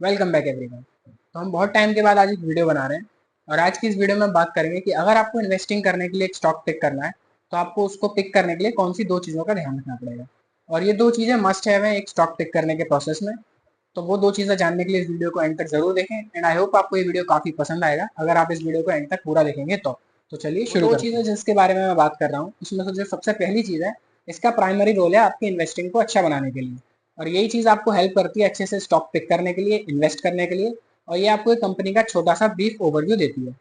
Welcome back everyone. तो हम बहुत टाइम के बाद आज एक वीडियो बना रहे हैं और आज की इस वीडियो में बात करेंगे कि अगर आपको इन्वेस्टिंग करने के लिए एक स्टॉक पिक करना है तो आपको उसको पिक करने के लिए कौन सी दो चीज़ों का ध्यान रखना पड़ेगा। और ये दो चीज़ें मस्ट है एक स्टॉक पिक करने के प्रोसेस में। तो वो दो चीज़ें जानने के लिए इस वीडियो को एंड तक जरूर देखें एंड आई होप आपको ये वीडियो काफ़ी पसंद आएगा अगर आप इस वीडियो को एंड तक पूरा देखेंगे तो चलिए शुरू करते हैं। दो चीज़ें जिसके बारे में मैं बात कर रहा हूँ उसमें से जो सबसे पहली चीज़ है, इसका प्राइमरी रोल है आपकी इन्वेस्टिंग को अच्छा बनाने के लिए। और यही चीज़ आपको हेल्प करती है अच्छे से स्टॉक पिक करने के लिए, इन्वेस्ट करने के लिए। और ये आपको एक कंपनी का छोटा सा ब्रीफ ओवरव्यू देती है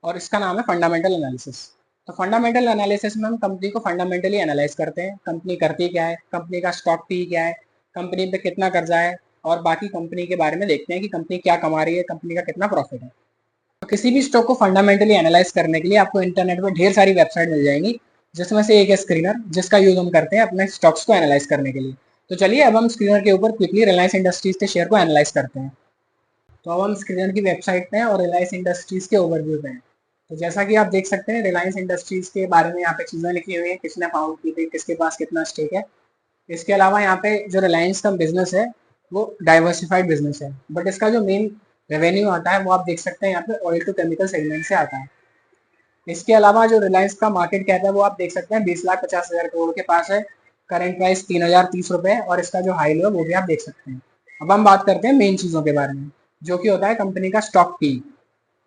और इसका नाम है फंडामेंटल एनालिसिस। तो फंडामेंटल एनालिसिस में हम कंपनी को फंडामेंटली एनालाइज करते हैं, कंपनी करती क्या है, कंपनी का स्टॉक पी क्या है, कंपनी पे कितना कर्जा है और बाकी कंपनी के बारे में देखते हैं कि कंपनी क्या कमा रही है, कंपनी का कितना प्रॉफिट है। तो किसी भी स्टॉक को फंडामेंटली एनालाइज करने के लिए आपको इंटरनेट पर ढेर सारी वेबसाइट मिल जाएंगी, जिसमें से एक है स्क्रीनर, जिसका यूज हम करते हैं अपने स्टॉक्स को एनालाइज करने के लिए। तो चलिए अब हम स्क्रीनर के ऊपर क्विकली रिलायंस इंडस्ट्रीज के शेयर को एनालाइज करते हैं। तो अब हम स्क्रीनर की वेबसाइट पे हैं और रिलायंस इंडस्ट्रीज के ओवरव्यू पे हैं। तो जैसा कि आप देख सकते हैं रिलायंस इंडस्ट्रीज के बारे में यहाँ पे चीज़ें लिखी हुई हैं, किसने फाउंड की थी, किसके पास कितना स्टेक है। इसके अलावा यहाँ पे जो रिलायंस का बिजनेस है वो डाइवर्सिफाइड बिजनेस है, बट इसका जो मेन रेवेन्यू आता है वो आप देख सकते हैं यहाँ पे ऑयल टू केमिकल सेगमेंट से आता है। इसके अलावा जो रिलायंस का मार्केट कैप है वो आप देख सकते हैं 20,50,000 करोड़ के पास है। करेंट प्राइस 3,030 रुपए है और इसका जो हाई लो है वो भी आप देख सकते हैं। अब हम बात करते हैं मेन चीज़ों के बारे में, जो कि होता है कंपनी का स्टॉक पी।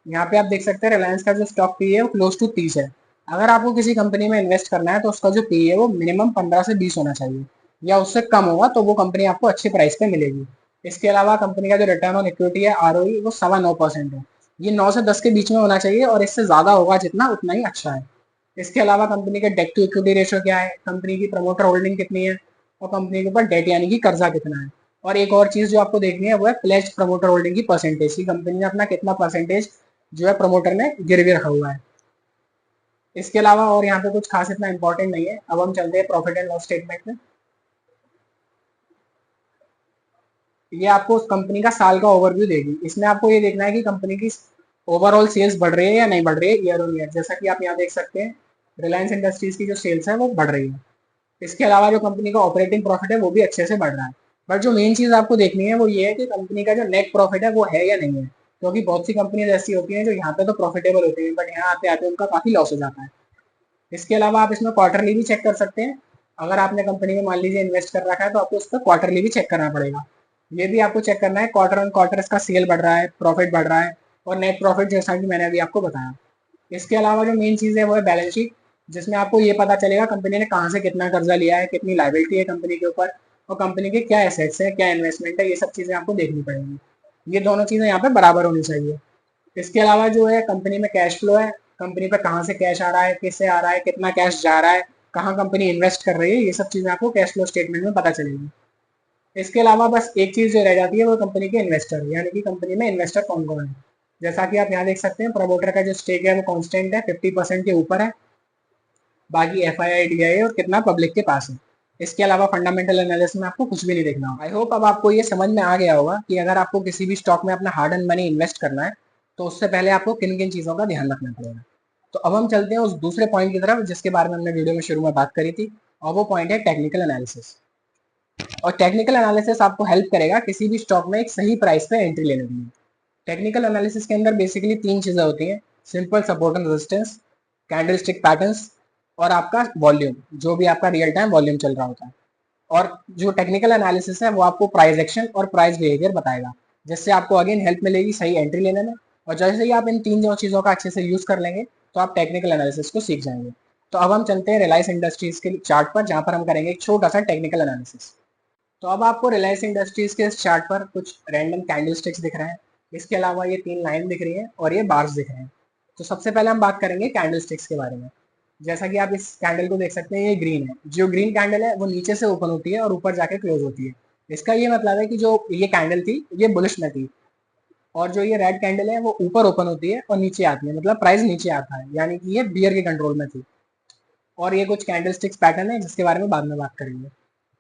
यहाँ पे आप देख सकते हैं रिलायंस का जो स्टॉक पी है वो क्लोज टू 30 है। अगर आपको किसी कंपनी में इन्वेस्ट करना है तो उसका जो पी है वो मिनिमम 15 से 20 होना चाहिए, या उससे कम होगा तो वो कंपनी आपको अच्छे प्राइस पे मिलेगी। इसके अलावा कंपनी का जो रिटर्न ऑन इक्विटी है ROE वो 9.25% है। ये 9 से 10 के बीच में होना चाहिए और इससे ज़्यादा होगा जितना उतना ही अच्छा है। इसके अलावा कंपनी का डेट टू इक्विटी रेशियो क्या है, कंपनी की प्रमोटर होल्डिंग कितनी है और कंपनी के ऊपर डेट यानी कि कर्जा कितना है। और एक और चीज़ जो आपको देखनी है वो है प्लेज्ड प्रमोटर होल्डिंग की परसेंटेज, की कंपनी ने अपना कितना परसेंटेज जो है प्रमोटर ने गिरवी रखा हुआ है। इसके अलावा और यहाँ पे कुछ खास इतना इंपॉर्टेंट नहीं है। अब हम चलते हैं प्रॉफिट एंड लॉस स्टेटमेंट में। ये आपको उस कंपनी का साल का ओवरव्यू देगी। इसमें आपको ये देखना है कि कंपनी की ओवरऑल सेल्स बढ़ रही है या नहीं बढ़ रही है ईयर ऑन ईयर। जैसा कि आप यहाँ देख सकते हैं रिलायंस इंडस्ट्रीज की जो सेल्स है वो बढ़ रही है। इसके अलावा जो कंपनी का ऑपरेटिंग प्रॉफिट है वो भी अच्छे से बढ़ रहा है। बट जो मेन चीज़ आपको देखनी है वो ये है कि कंपनी का जो नेट प्रॉफिट है वो है या नहीं है, क्योंकि बहुत सी कंपनीज ऐसी होती हैं जो यहाँ पे तो प्रॉफिटेबल होती है बट यहाँ आते आते उनका काफ़ी लॉस हो जाता है। इसके अलावा आप इसमें क्वार्टरली भी चेक कर सकते हैं। अगर आपने कंपनी में मान लीजिए इन्वेस्ट कर रखा है तो आपको उस पर क्वार्टरली भी चेक करना पड़ेगा। ये भी आपको चेक करना है क्वार्टर ऑन क्वार्टर इसका सेल बढ़ रहा है, प्रॉफिट बढ़ रहा है और नेट प्रॉफिट, जैसा कि मैंने अभी आपको बताया। इसके अलावा जो मेन चीज़ है वो है बैलेंस शीट, जिसमें आपको ये पता चलेगा कंपनी ने कहाँ से कितना कर्जा लिया है, कितनी लाइबिलिटी है कंपनी के ऊपर और कंपनी के क्या एसेट्स है, क्या इन्वेस्टमेंट है। ये सब चीज़ें आपको देखनी पड़ेंगी। ये दोनों चीज़ें यहाँ पे बराबर होनी चाहिए। इसके अलावा जो है कंपनी में कैश फ्लो है, कंपनी पे कहाँ से कैश आ रहा है, किससे आ रहा है, कितना कैश जा रहा है, कहाँ कंपनी इन्वेस्ट कर रही है, ये सब चीज़ें आपको कैश फ्लो स्टेटमेंट में पता चलेगी। इसके अलावा बस एक चीज़ जो रह जाती है वो कंपनी के इन्वेस्टर, यानी कि कंपनी में इन्वेस्टर कौन कौन है। जैसा कि आप यहाँ देख सकते हैं प्रमोटर का जो स्टेक है वो कांस्टेंट है, 50% के ऊपर है। बाकी FII DIA और कितना पब्लिक के पास है। इसके अलावा फंडामेंटल एनालिसिस में आपको कुछ भी नहीं देखना होगा। आई होप अब आपको ये समझ में आ गया होगा कि अगर आपको किसी भी स्टॉक में अपना हार्ड एंड मनी इन्वेस्ट करना है तो उससे पहले आपको किन किन चीज़ों का ध्यान रखना पड़ेगा। तो अब हम चलते हैं उस दूसरे पॉइंट की तरफ जिसके बारे में हमने वीडियो में शुरू में बात करी थी, और वो पॉइंट है टेक्निकल एनालिसिस। और टेक्निकल एनालिसिस आपको हेल्प करेगा किसी भी स्टॉक में एक सही प्राइस पे एंट्री लेने के लिए। टेक्निकल एनालिसिस के अंदर बेसिकली तीन चीज़ें होती हैं: simple support and resistance, candlestick patterns और आपका वॉल्यूम, जो भी आपका रियल टाइम वॉल्यूम चल रहा होता है। और जो टेक्निकल एनालिसिस है वो आपको प्राइस एक्शन और प्राइस बिहेवियर बताएगा, जिससे आपको अगेन हेल्प मिलेगी सही एंट्री लेने में। और जैसे ही आप इन तीन चीज़ों का अच्छे से यूज़ कर लेंगे तो आप टेक्निकल एनालिसिस को सीख जाएंगे। तो अब हम चलते हैं रिलायंस इंडस्ट्रीज के चार्ट पर, जहाँ पर हम करेंगे एक छोटा सा टेक्निकल एनालिसिस। तो अब आपको रिलायंस इंडस्ट्रीज के इस चार्ट पर कुछ रैंडम कैंडल स्टिक्स दिख रहे हैं। इसके अलावा ये 3 लाइन दिख रही है और ये बार्स दिख रहे हैं। तो सबसे पहले हम बात करेंगे कैंडल स्टिक्स के बारे में। जैसा कि आप इस कैंडल को देख सकते हैं ये ग्रीन है। जो ग्रीन कैंडल है वो नीचे से ओपन होती है और ऊपर जाके क्लोज होती है। इसका ये मतलब है कि जो ये कैंडल थी ये बुलिश में थी। और जो ये रेड कैंडल है वो ऊपर ओपन होती है और नीचे आती है, मतलब प्राइस नीचे आता है, यानी कि ये बियर के कंट्रोल में थी। और ये कुछ कैंडल स्टिक्स पैटर्न है जिसके बारे में बाद में बात करेंगे।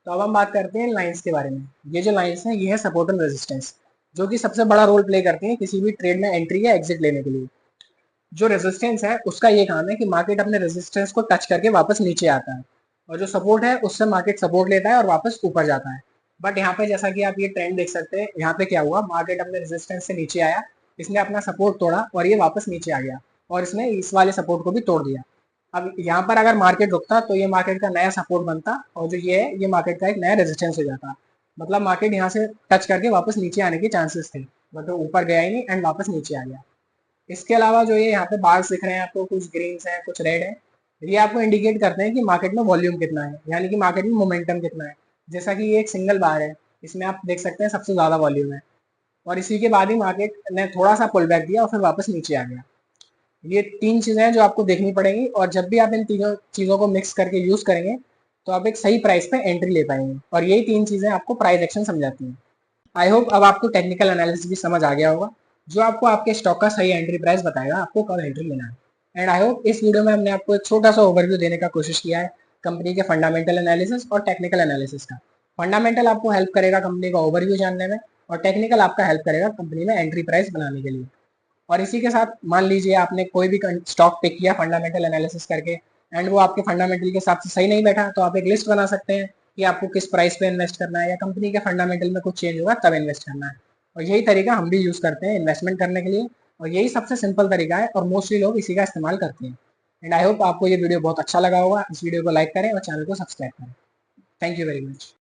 तो अब हम बात करते हैं लाइंस के बारे में। ये जो लाइंस हैं ये है सपोर्ट एंड रेजिस्टेंस, जो कि सबसे बड़ा रोल प्ले करती हैं किसी भी ट्रेड में एंट्री या एग्जिट लेने के लिए। जो रेजिस्टेंस है उसका ये काम है कि मार्केट अपने रेजिस्टेंस को टच करके वापस नीचे आता है, और जो सपोर्ट है उससे मार्केट सपोर्ट लेता है और वापस ऊपर जाता है। बट यहाँ पे जैसा कि आप ये ट्रेंड देख सकते हैं, यहाँ पे क्या हुआ, मार्केट अपने रेजिस्टेंस से नीचे आया, इसने अपना सपोर्ट तोड़ा और ये वापस नीचे आ गया और इसने इस वाले सपोर्ट को भी तोड़ दिया। अब यहाँ पर अगर मार्केट रुकता तो ये मार्केट का नया सपोर्ट बनता और जो ये है ये मार्केट का एक नया रेजिस्टेंस हो जाता। मतलब मार्केट यहाँ से टच करके वापस नीचे आने के चांसेस थे, बट वो ऊपर गया ही नहीं एंड वापस नीचे आ गया। इसके अलावा जो ये यहाँ पे बार्स दिख रहे हैं आपको, कुछ ग्रीन्स हैं कुछ रेड है, ये आपको इंडिकेट करते हैं कि मार्केट में वॉल्यूम कितना है, यानी कि मार्केट में मोमेंटम कितना है। जैसा कि ये एक सिंगल बार है, इसमें आप देख सकते हैं सबसे ज़्यादा वॉल्यूम है और इसी के बाद ही मार्केट ने थोड़ा सा पुल बैक दिया और फिर वापस नीचे आ गया। ये 3 चीज़ें हैं जो आपको देखनी पड़ेंगी और जब भी आप इन तीनों चीज़ों को मिक्स करके यूज़ करेंगे तो आप एक सही प्राइस पे एंट्री ले पाएंगे और यही 3 चीज़ें आपको प्राइस एक्शन समझाती हैं। आई होप अब आपको टेक्निकल एनालिसिस भी समझ आ गया होगा, जो आपको आपके स्टॉक का सही एंट्री प्राइस बताएगा आपको कब एंट्री लेना है। एंड आई होप इस वीडियो में हमने आपको एक छोटा सा ओवरव्यू देने का कोशिश किया है कंपनी के फंडामेंटल एनालिसिस और टेक्निकल एनालिसिस का। फंडामेंटल आपको हेल्प करेगा कंपनी का ओवरव्यू जानने में और टेक्निकल आपका हेल्प करेगा कंपनी में एंट्री प्राइस बनाने के लिए। और इसी के साथ मान लीजिए आपने कोई भी स्टॉक पिक किया फंडामेंटल एनालिसिस करके एंड वो आपके फंडामेंटल के हिसाब से सही नहीं बैठा, तो आप एक लिस्ट बना सकते हैं कि आपको किस प्राइस पे इन्वेस्ट करना है या कंपनी के फंडामेंटल में कुछ चेंज होगा तब इन्वेस्ट करना है। और यही तरीका हम भी यूज़ करते हैं इन्वेस्टमेंट करने के लिए और यही सबसे सिंपल तरीका है और मोस्टली लोग इसी का इस्तेमाल करते हैं। एंड आई होप आपको ये वीडियो बहुत अच्छा लगा होगा। इस वीडियो को लाइक करें और चैनल को सब्सक्राइब करें। Thank you very much.